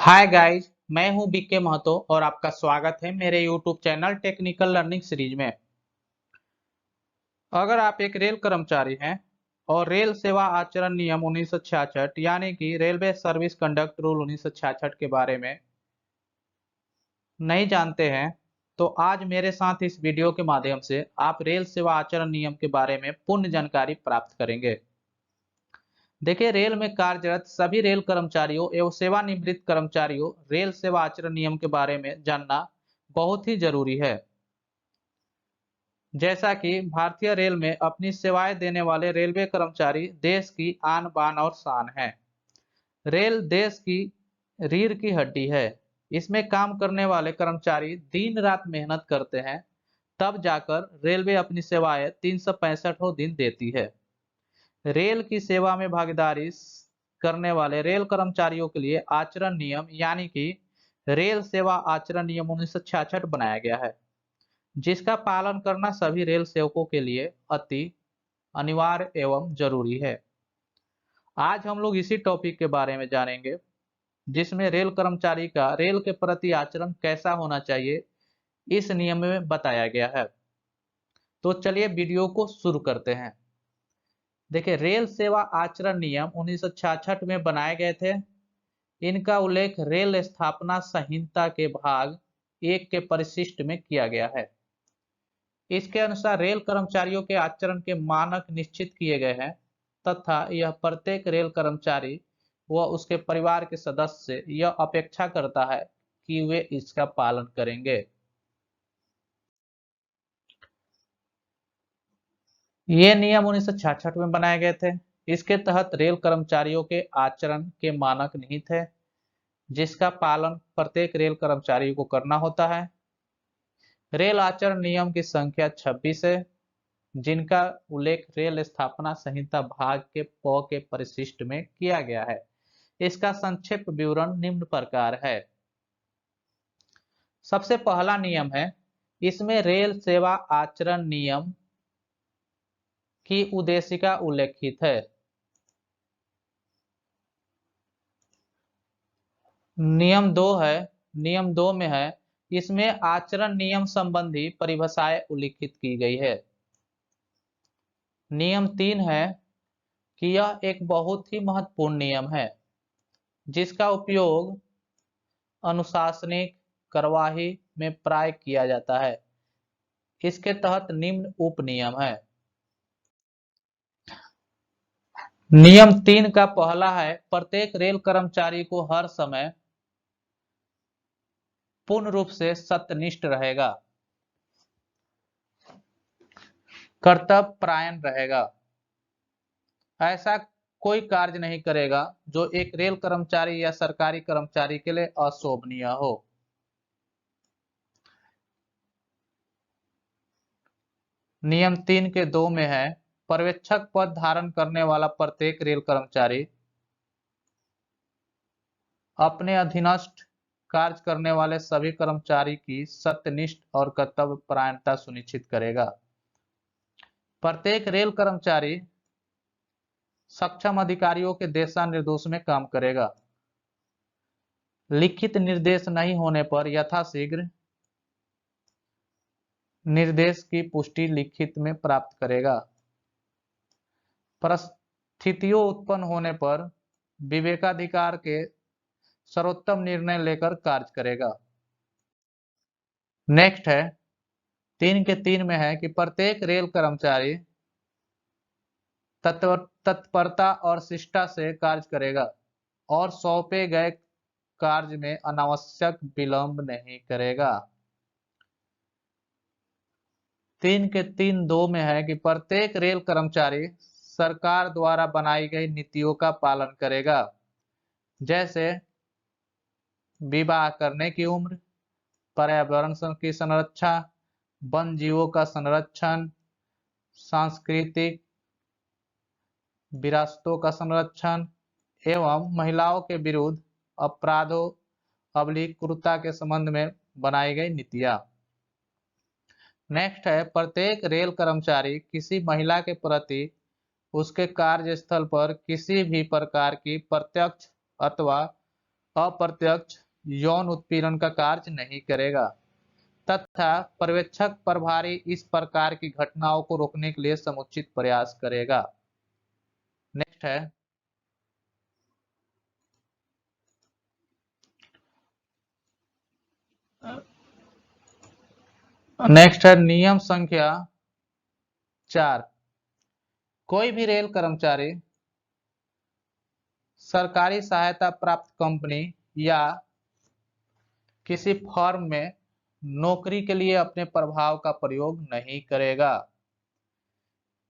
Hi guys, मैं हूं BK Mahato और आपका स्वागत है मेरे YouTube channel technical learning series में। अगर आप एक रेल कर्मचारी हैं और रेल सेवा आचरण नियम 1966 यानी कि रेलवे सर्विस कंडक्ट रूल 1966 के बारे में नहीं जानते हैं, तो आज मेरे साथ इस वीडियो के माध्यम से आप रेल सेवा आचरण नियम के बारे में पूर्ण जानकारी प्राप्त करेंगे। देखिए, रेल में कार्यरत सभी रेल कर्मचारियों एवं सेवानिवृत्त कर्मचारियों रेल सेवा आचरण नियम के बारे में जानना बहुत ही जरूरी है। जैसा कि भारतीय रेल में अपनी सेवाएं देने वाले रेलवे कर्मचारी देश की आन बान और शान है। रेल देश की रीढ़ की हड्डी है। इसमें काम करने वाले कर्मचारी दिन रात मेहनत करते हैं, तब जाकर रेलवे अपनी सेवाएं 365 दिन देती है। रेल की सेवा में भागीदारी करने वाले रेल कर्मचारियों के लिए आचरण नियम यानी कि रेल सेवा आचरण नियम 1966 बनाया गया है, जिसका पालन करना सभी रेल सेवकों के लिए अति अनिवार्य एवं जरूरी है। आज हम लोग इसी टॉपिक के बारे में जानेंगे, जिसमें रेल कर्मचारी का रेल के प्रति आचरण कैसा होना चाहिए इस नियम में बताया गया है। तो चलिए वीडियो को शुरू करते हैं। देखिए, रेल सेवा आचरण नियम 1966 में बनाए गए थे। इनका उल्लेख रेल स्थापना संहिता के भाग 1 के परिशिष्ट में किया गया है। इसके अनुसार रेल कर्मचारियों के आचरण के मानक निश्चित किए गए हैं तथा यह प्रत्येक रेल कर्मचारी व उसके परिवार के सदस्य से यह अपेक्षा करता है कि वे इसका पालन करेंगे। ये नियम 1966 में बनाए गए थे। इसके तहत रेल कर्मचारियों के आचरण के मानक निहित है, जिसका पालन प्रत्येक रेल कर्मचारी को करना होता है। रेल आचरण नियम की संख्या 26 है, जिनका उल्लेख रेल स्थापना संहिता भाग के प के परिशिष्ट में किया गया है। इसका संक्षिप्त विवरण निम्न प्रकार है। सबसे पहला नियम है, इसमें रेल सेवा आचरण नियम की उद्देशिका उल्लेखित है। नियम 2 में है, इसमें आचरण नियम संबंधी परिभाषाएं उल्लिखित की गई है। नियम 3 है कि यह एक बहुत ही महत्वपूर्ण नियम है, जिसका उपयोग अनुशासनिक कार्यवाही में प्राय किया जाता है। इसके तहत निम्न उप नियम है। नियम 3 का पहला है, प्रत्येक रेल कर्मचारी को हर समय पूर्ण रूप से सत्यनिष्ठ रहेगा, कर्तव्य परायण रहेगा। ऐसा कोई कार्य नहीं करेगा जो एक रेल कर्मचारी या सरकारी कर्मचारी के लिए अशोभनीय हो। नियम 3 के 2 में है, पर्यवेक्षक पद धारण करने वाला प्रत्येक रेल कर्मचारी अपने अधीनस्थ कार्य करने वाले सभी कर्मचारी की सत्यनिष्ठ और कर्तव्य परायणता सुनिश्चित करेगा। प्रत्येक रेल कर्मचारी सक्षम अधिकारियों के दिशा निर्देश में काम करेगा। लिखित निर्देश नहीं होने पर यथाशीघ्र निर्देश की पुष्टि लिखित में प्राप्त करेगा। परिस्थितियों उत्पन्न होने पर विवेकाधिकार के सर्वोत्तम निर्णय लेकर कार्य करेगा। नेक्स्ट है, 3 के 3 में है कि प्रत्येक रेल कर्मचारी तत्परता और शिष्टा से कार्य करेगा और सौंपे गए कार्य में अनावश्यक विलंब नहीं करेगा। 3 के 3 2 में है कि प्रत्येक रेल कर्मचारी सरकार द्वारा बनाई गई नीतियों का पालन करेगा, जैसे विवाह करने की उम्र, पर्यावरण की संरक्षा, वन जीवों का संरक्षण, सांस्कृतिक विरासतों का संरक्षण एवं महिलाओं के विरुद्ध अपराधों क्रूरता के संबंध में बनाई गई नीतियां। नेक्स्ट है, प्रत्येक रेल कर्मचारी किसी महिला के प्रति उसके कार्यस्थल पर किसी भी प्रकार की प्रत्यक्ष अथवा अप्रत्यक्ष यौन उत्पीड़न का कार्य नहीं करेगा तथा पर्यवेक्षक प्रभारी इस प्रकार की घटनाओं को रोकने के लिए समुचित प्रयास करेगा। नेक्स्ट है नियम संख्या 4। कोई भी रेल कर्मचारी सरकारी सहायता प्राप्त कंपनी या किसी फर्म में नौकरी के लिए अपने प्रभाव का प्रयोग नहीं करेगा।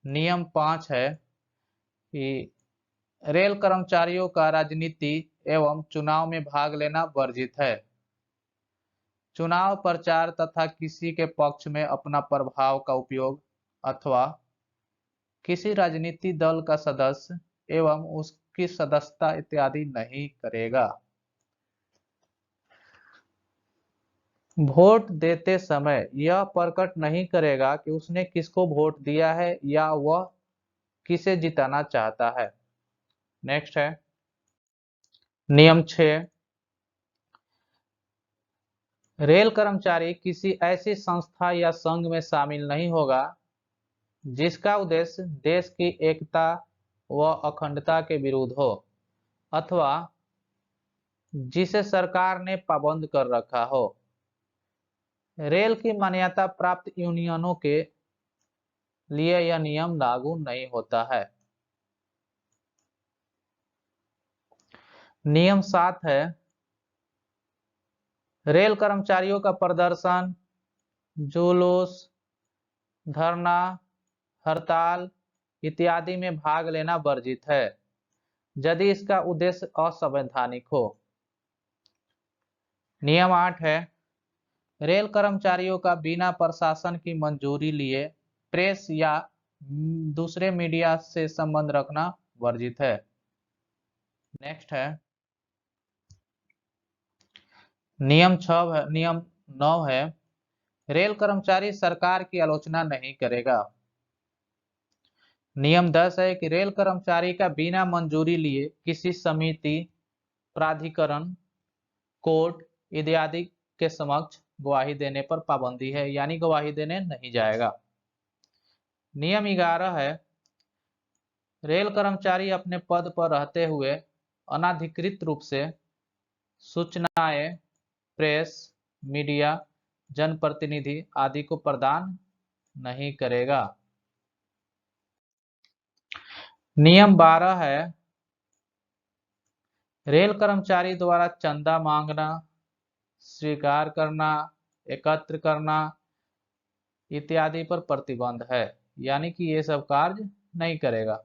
नियम 5 है कि रेल कर्मचारियों का राजनीति एवं चुनाव में भाग लेना वर्जित है। चुनाव प्रचार तथा किसी के पक्ष में अपना प्रभाव का उपयोग अथवा किसी राजनीतिक दल का सदस्य एवं उसकी सदस्यता इत्यादि नहीं करेगा। वोट देते समय यह प्रकट नहीं करेगा कि उसने किसको वोट दिया है या वह किसे जिताना चाहता है। नेक्स्ट है नियम 6। रेल कर्मचारी किसी ऐसी संस्था या संघ में शामिल नहीं होगा जिसका उद्देश्य देश की एकता व अखंडता के विरुद्ध हो अथवा जिसे सरकार ने पाबंद कर रखा हो। रेल की मान्यता प्राप्त यूनियनों के लिए यह नियम लागू नहीं होता है। नियम 7 है रेल कर्मचारियों का प्रदर्शन, जुलूस, धरना, हड़ताल इत्यादि में भाग लेना वर्जित है यदि इसका उद्देश्य असंवैधानिक हो। नियम 8 है रेल कर्मचारियों का बिना प्रशासन की मंजूरी लिए प्रेस या दूसरे मीडिया से संबंध रखना वर्जित है। नेक्स्ट है नियम 9 है रेल कर्मचारी सरकार की आलोचना नहीं करेगा। नियम 10 है कि रेल कर्मचारी का बिना मंजूरी लिए किसी समिति, प्राधिकरण, कोर्ट इत्यादि के समक्ष गवाही देने पर पाबंदी है, यानी गवाही देने नहीं जाएगा। नियम 11 है रेल कर्मचारी अपने पद पर रहते हुए अनाधिकृत रूप से सूचनाएं प्रेस, मीडिया, जनप्रतिनिधि आदि को प्रदान नहीं करेगा। नियम 12 है रेल कर्मचारी द्वारा चंदा मांगना, स्वीकार करना, एकत्र करना इत्यादि पर प्रतिबंध है, यानी कि ये सब कार्य नहीं करेगा।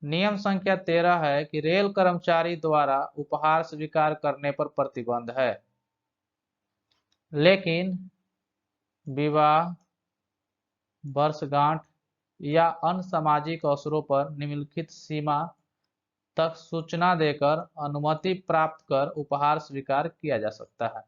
नियम संख्या 13 है कि रेल कर्मचारी द्वारा उपहार स्वीकार करने पर प्रतिबंध है, लेकिन विवाह, वर्षगांठ या अन्य सामाजिक अवसरों पर निम्नलिखित सीमा तक सूचना देकर अनुमति प्राप्त कर उपहार स्वीकार किया जा सकता है।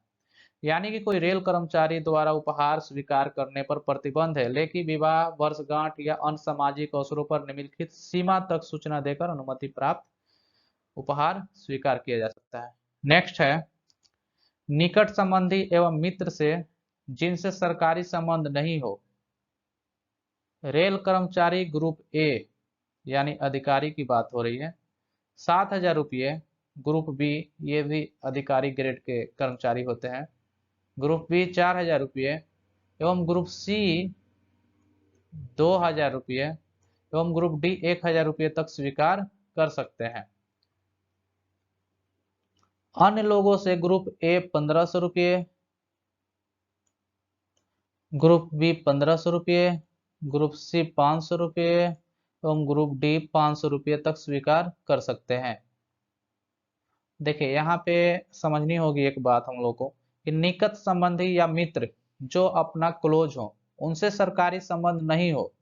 यानी कि कोई रेल कर्मचारी द्वारा उपहार स्वीकार करने पर प्रतिबंध है, लेकिन विवाह, वर्षगांठ या अन्य सामाजिक अवसरों पर निम्नलिखित सीमा तक सूचना देकर अनुमति प्राप्त उपहार स्वीकार किया जा सकता है। नेक्स्ट है निकट संबंधी एवं मित्र से जिनसे सरकारी संबंध नहीं हो। रेल कर्मचारी ग्रुप ए यानी अधिकारी की बात हो रही है 7,000 रुपये, ग्रुप बी ये भी अधिकारी ग्रेड के कर्मचारी होते हैं, ग्रुप बी 4,000 रुपये एवं ग्रुप सी 2,000 रुपये एवं ग्रुप डी 1,000 रुपये तक स्वीकार कर सकते हैं। अन्य लोगों से ग्रुप ए 1,500 रुपये, ग्रुप बी 1,500 रुपये, ग्रुप सी 500 रुपये एवं ग्रुप डी 500 रुपये तक स्वीकार कर सकते हैं। देखिए यहाँ पे समझनी होगी एक बात हम लोग को कि निकट संबंधी या मित्र जो अपना क्लोज हो, उनसे सरकारी संबंध नहीं हो,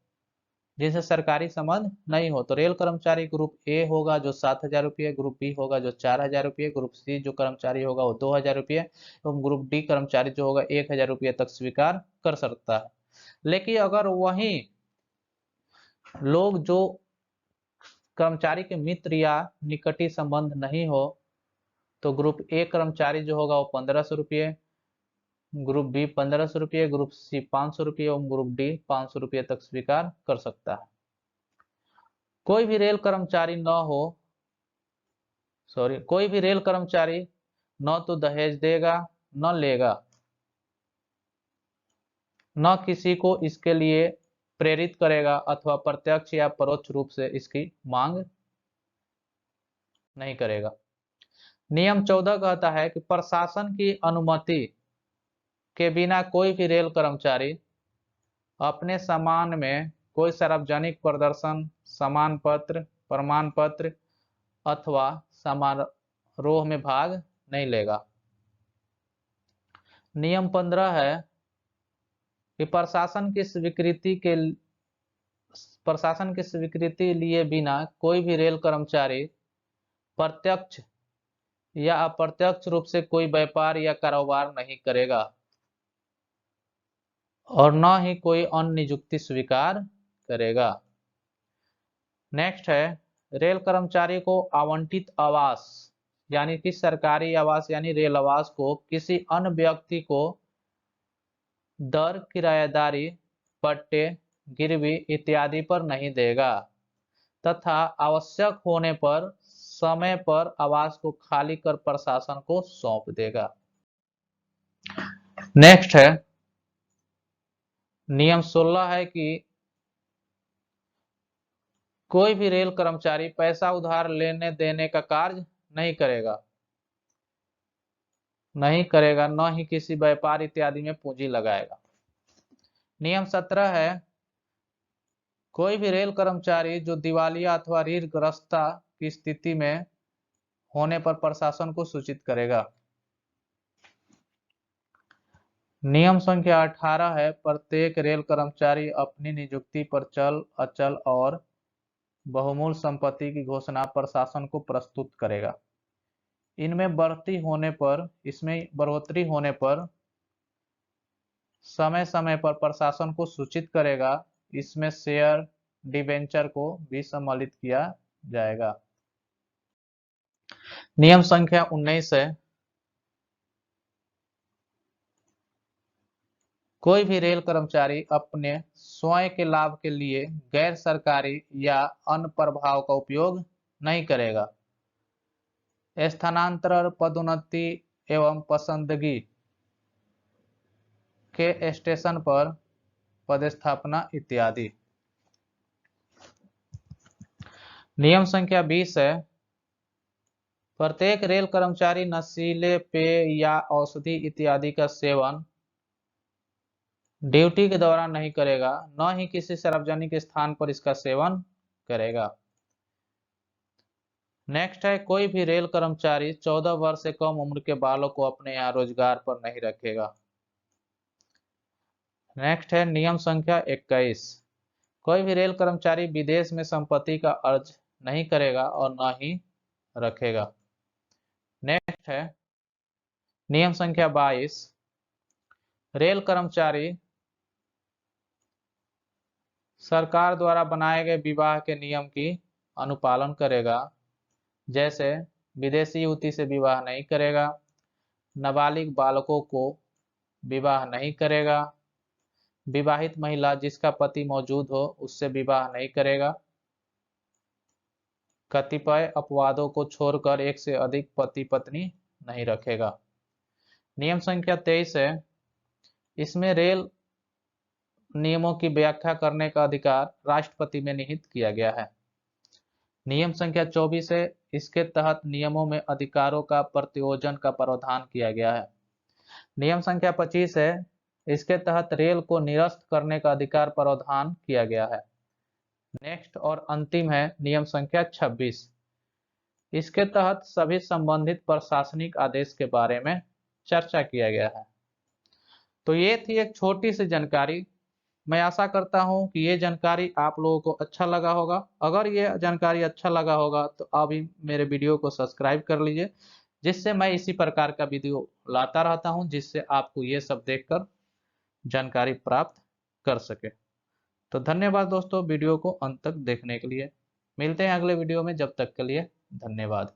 जिनसे सरकारी संबंध नहीं हो तो रेल कर्मचारी ग्रुप ए होगा जो 7,000 रुपये, ग्रुप बी होगा जो 4,000 रुपये, ग्रुप सी जो कर्मचारी होगा वो 2,000 रुपये एवं ग्रुप डी कर्मचारी जो होगा 1,000 रुपये तक स्वीकार कर सकता है। लेकिन अगर वही लोग जो कर्मचारी के मित्र या निकटी संबंध नहीं हो तो ग्रुप ए कर्मचारी जो होगा वो 1500 रुपये, ग्रुप बी 1500 रुपये, ग्रुप सी 500 रुपये और ग्रुप डी 500 रुपये तक स्वीकार कर सकता है। कोई भी रेल कर्मचारी न तो दहेज देगा न लेगा, न किसी को इसके लिए प्रेरित करेगा अथवा प्रत्यक्ष या परोक्ष रूप से इसकी मांग नहीं करेगा। नियम 14 कहता है कि प्रशासन की अनुमति के बिना कोई भी रेल कर्मचारी अपने सामान में कोई सार्वजनिक प्रदर्शन, सम्मान पत्र, प्रमाण पत्र अथवा समारोह में भाग नहीं लेगा। नियम 15 है कि प्रशासन की स्वीकृति लिए बिना कोई भी रेल कर्मचारी प्रत्यक्ष या अप्रत्यक्ष रूप से कोई व्यापार या कारोबार नहीं करेगा और न ही कोई अन्य नियुक्ति स्वीकार करेगा। नेक्स्ट है, रेल कर्मचारी को आवंटित आवास यानी कि सरकारी आवास यानी रेल आवास को किसी अन्य व्यक्ति को दर, किराएदारी, पट्टे, गिरवी इत्यादि पर नहीं देगा तथा आवश्यक होने पर समय पर आवास को खाली कर प्रशासन को सौंप देगा। नेक्स्ट है, नियम 16 है कि कोई भी रेल कर्मचारी पैसा उधार लेने देने का कार्य नहीं करेगा, न ही किसी व्यापार इत्यादि में पूंजी लगाएगा। नियम 17 है, कोई भी रेल कर्मचारी जो दिवालिया अथवा ऋणग्रस्तता की स्थिति में होने पर प्रशासन को सूचित करेगा। नियम संख्या 18 है, प्रत्येक रेल कर्मचारी अपनी नियुक्ति पर चल, अचल और बहुमूल्य संपत्ति की घोषणा प्रशासन को प्रस्तुत करेगा। इसमें बढ़ोतरी होने पर समय समय पर प्रशासन को सूचित करेगा। इसमें शेयर, डिबेंचर को भी सम्मिलित किया जाएगा। नियम संख्या 19 है, कोई भी रेल कर्मचारी अपने स्वयं के लाभ के लिए गैर सरकारी या अन्य प्रभाव का उपयोग नहीं करेगा। स्थानांतरण, पदोन्नति एवं पसंदगी के स्टेशन पर पदस्थापना इत्यादि। नियम संख्या 20 है, प्रत्येक रेल कर्मचारी नशीले पेय या औषधि इत्यादि का सेवन ड्यूटी के दौरान नहीं करेगा, न ही किसी सार्वजनिक स्थान पर इसका सेवन करेगा। नेक्स्ट है, कोई भी रेल कर्मचारी 14 वर्ष से कम उम्र के बालों को अपने यहाँ रोजगार पर नहीं रखेगा। नेक्स्ट है, नियम संख्या 21, कोई भी रेल कर्मचारी विदेश में संपत्ति का अर्ज नहीं करेगा और न ही रखेगा। नेक्स्ट है, नियम संख्या 22, रेल कर्मचारी सरकार द्वारा बनाए गए विवाह के नियम की अनुपालन करेगा, जैसे विदेशी युवती से विवाह नहीं करेगा, नाबालिग बालकों को विवाह नहीं करेगा, विवाहित महिला जिसका पति मौजूद हो उससे विवाह नहीं करेगा, कतिपय अपवादों को छोड़कर एक से अधिक पति पत्नी नहीं रखेगा। नियम संख्या 23 है, इसमें रेल नियमों की व्याख्या करने का अधिकार राष्ट्रपति में निहित किया गया है। नियम संख्या 24 है, इसके तहत नियमों में अधिकारों का प्रत्योजन का प्रावधान किया गया है। नियम संख्या 25 है, इसके तहत रेल को निरस्त करने का अधिकार प्रावधान किया गया है। नेक्स्ट और अंतिम है नियम संख्या 26, इसके तहत सभी संबंधित प्रशासनिक आदेश के बारे में चर्चा किया गया है। तो ये थी एक छोटी सी जानकारी। मैं आशा करता हूं कि ये जानकारी आप लोगों को अच्छा लगा होगा। अगर ये जानकारी अच्छा लगा होगा तो अभी मेरे वीडियो को सब्सक्राइब कर लीजिए, जिससे मैं इसी प्रकार का वीडियो लाता रहता हूं, जिससे आपको ये सब देखकर जानकारी प्राप्त कर सके। तो धन्यवाद दोस्तों वीडियो को अंत तक देखने के लिए। मिलते हैं अगले वीडियो में, जब तक के लिए धन्यवाद।